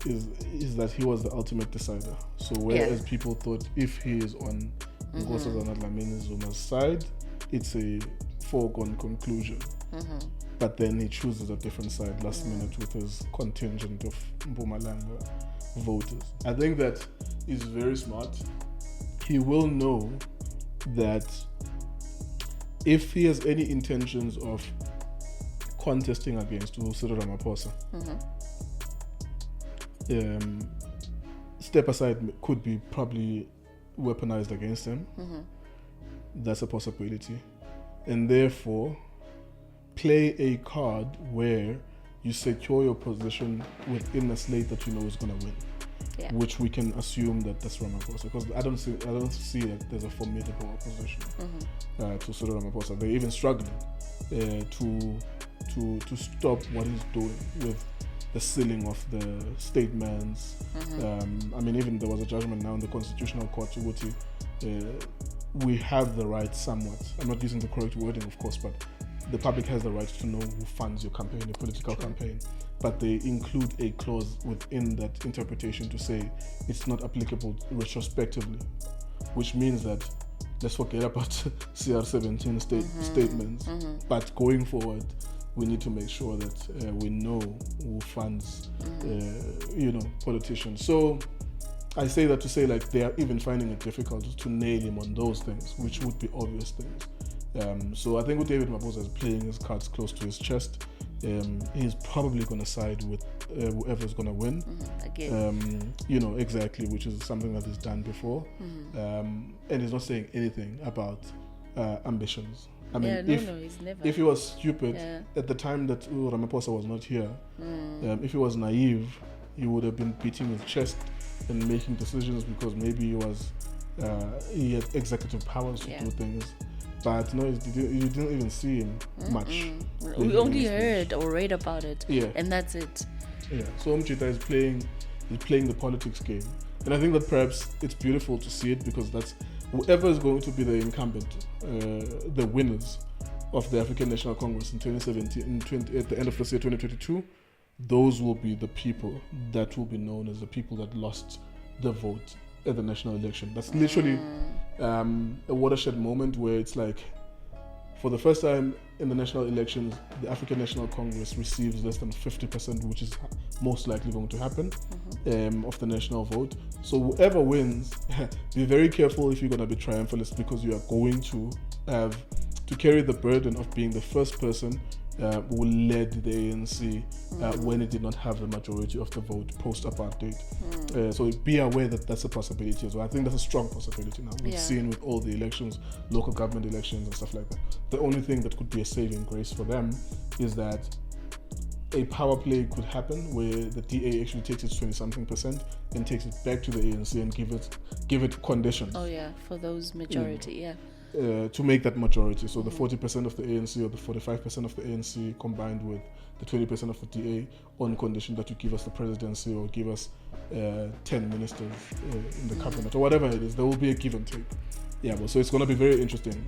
Is that he was the ultimate decider. So whereas people thought if he is on Nkosazana Dlamini Zuma's side, it's a foregone conclusion. But then he chooses a different side last minute with his contingent of Mpumalanga voters. I think that is very smart. He will know that if he has any intentions of contesting against Cyril Ramaphosa, step aside could be probably weaponized against him. That's a possibility. And therefore, play a card where you secure your position within a slate that you know is going to win. Yeah. Which we can assume that that's Ramaphosa, because I don't see that there's a formidable opposition to Cyril Ramaphosa. They're even struggling to stop what he's doing with the sealing of the statements. I mean, even there was a judgment now in the Constitutional Court to Wuti. We have the right somewhat. I'm not using the correct wording, of course, but the public has the right to know who funds your campaign, your political campaign. But they include a clause within that interpretation to say it's not applicable retrospectively, which means that let's forget about CR17 statements. But going forward, we need to make sure that we know who funds, politicians. So I say that to say, like, they are even finding it difficult to nail him on those things, which would be obvious things. So I think with David Mabuza is playing his cards close to his chest. He's probably going to side with whoever's going to win. Again. Exactly, which is something that he's done before. And he's not saying anything about ambitions. I mean, he's never. if he was stupid at the time that Ramaphosa was not here, if he was naive, he would have been beating his chest and making decisions because maybe he had executive powers to do things. But no, you didn't even see him much. We only heard or read about it, and that's it. Yeah, so Mchita is playing the politics game. And I think that perhaps it's beautiful to see it because that's whoever is going to be the incumbent, the winners of the African National Congress in 2017, at the end of this year, 2022, those will be the people that will be known as the people that lost the vote at the national election. That's literally a watershed moment where it's like, for the first time in the national elections, the African National Congress receives less than 50%, which is most likely going to happen, of the national vote. So whoever wins, be very careful if you're going to be triumphalist, because you are going to have to carry the burden of being the first person who led the ANC when it did not have the majority of the vote post-apartheid. So be aware that that's a possibility as well. I think that's a strong possibility now. We've seen with all the elections, local government elections and stuff like that. The only thing that could be a saving grace for them is that a power play could happen where the DA actually takes its 20-something% and takes it back to the ANC and give it conditions. Oh yeah, for those majority, to make that majority. So the 40% of the ANC or the 45% of the ANC combined with the 20% of the DA, on condition that you give us the presidency or give us 10 ministers in the cabinet or whatever it is. There will be a give and take. Yeah, well, so it's going to be very interesting.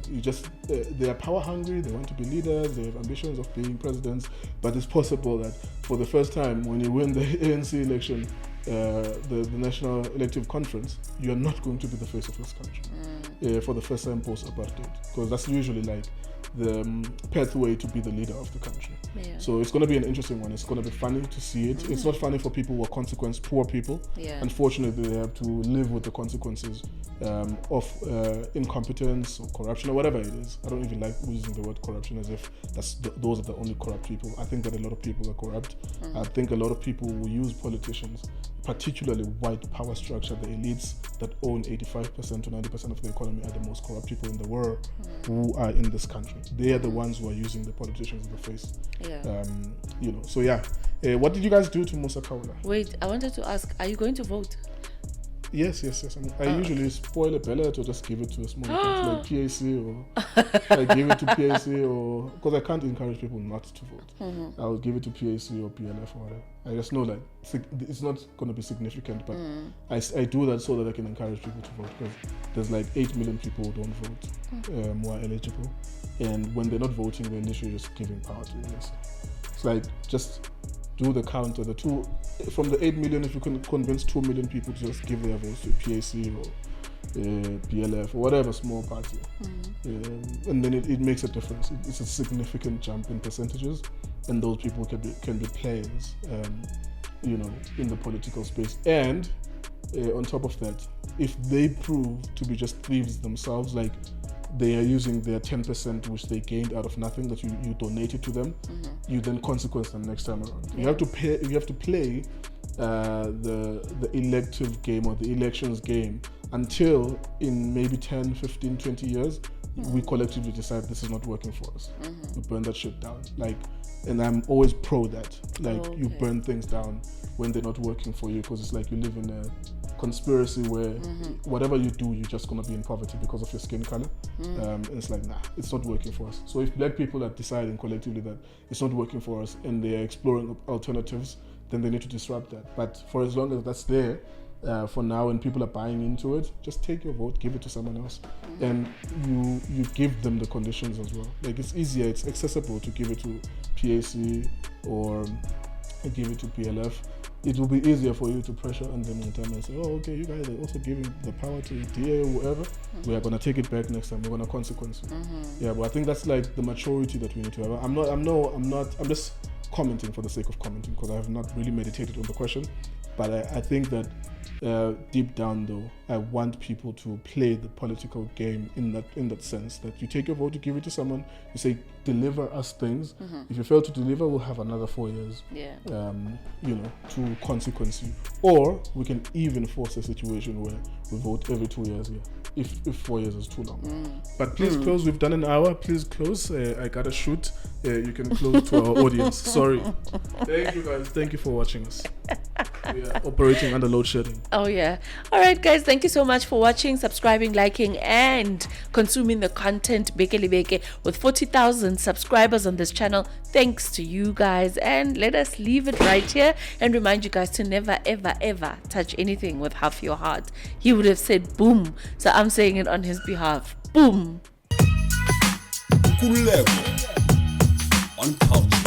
They are power hungry, they want to be leaders, they have ambitions of being presidents, but it's possible that for the first time, when you win the ANC election, the National Elective Conference, you are not going to be the face of this country for the first time post-apartheid, because that's usually like the pathway to be the leader of the country. Yeah. So it's going to be an interesting one. It's going to be funny to see it. It's not funny for people who are consequence poor people. Yeah. Unfortunately, they have to live with the consequences of incompetence or corruption or whatever it is. I don't even like using the word corruption as if those are the only corrupt people. I think that a lot of people are corrupt. I think a lot of people who use politicians, particularly white power structure, the elites that own 85% to 90% of the economy, are the most corrupt people in the world who are in this country. They are the ones who are using the politicians as the face. Yeah. So yeah. What did you guys do to Musa Khawula? Wait, I wanted to ask, are you going to vote? Yes. I usually spoil a ballot or just give it to a small account like PAC, or I give it to PAC, or because I can't encourage people not to vote. I'll give it to PAC or PLF or whatever. I just know that it's not going to be significant, but I do that so that I can encourage people to vote, because there's like 8 million people who don't vote who are eligible, and when they're not voting, they're literally just giving power to the It's like, just do the count of the two. From the 8 million, if you can convince 2 million people to just give their votes to PAC or PLF or whatever small party, and then it makes a difference. It's a significant jump in percentages, and those people can be players, in the political space. And on top of that, if they prove to be just thieves themselves, like they are using their 10% which they gained out of nothing that you donated to them, you then consequence them next time around. You have to play the elective game or the elections game until in maybe 10, 15, 20 years, we collectively decide this is not working for us. We burn that shit down. And I'm always pro that. You burn things down when they're not working for you, because it's like you live in a conspiracy where whatever you do, you're just going to be in poverty because of your skin color. And it's like, nah, it's not working for us. So if black people are deciding collectively that it's not working for us and they're exploring alternatives, then they need to disrupt that. But for as long as that's there, for now, and people are buying into it, just take your vote, give it to someone else, and you give them the conditions as well. Like, it's easier, it's accessible to give it to PAC or give it to PLF. It will be easier for you to pressure on them in time and say, oh, okay, you guys are also giving the power to DA or whoever. We are going to take it back next time. We're going to consequence it. Yeah, but I think that's like the maturity that we need to have. I'm just commenting for the sake of commenting, because I have not really meditated on the question. But I think that deep down, though, I want people to play the political game in that sense, that you take your vote, you give it to someone, you say, deliver us things. If you fail to deliver, we'll have another 4 years, to consequence you. Or we can even force a situation where we vote every 2 years here, if 4 years is too long. But please close. We've done an hour. Please close. I gotta shoot. You can close to our audience. Sorry. Thank you, guys. Thank you for watching us. We are operating under load shedding. Oh yeah. All right, guys, thank you so much for watching, subscribing, liking, and consuming the content. Bekele Beke, with 40,000 subscribers on this channel. Thanks to you guys, and let us leave it right here and remind you guys to never ever ever touch anything with half your heart. He would have said boom, so I'm saying it on his behalf. Boom. Nkululeko on Cultr.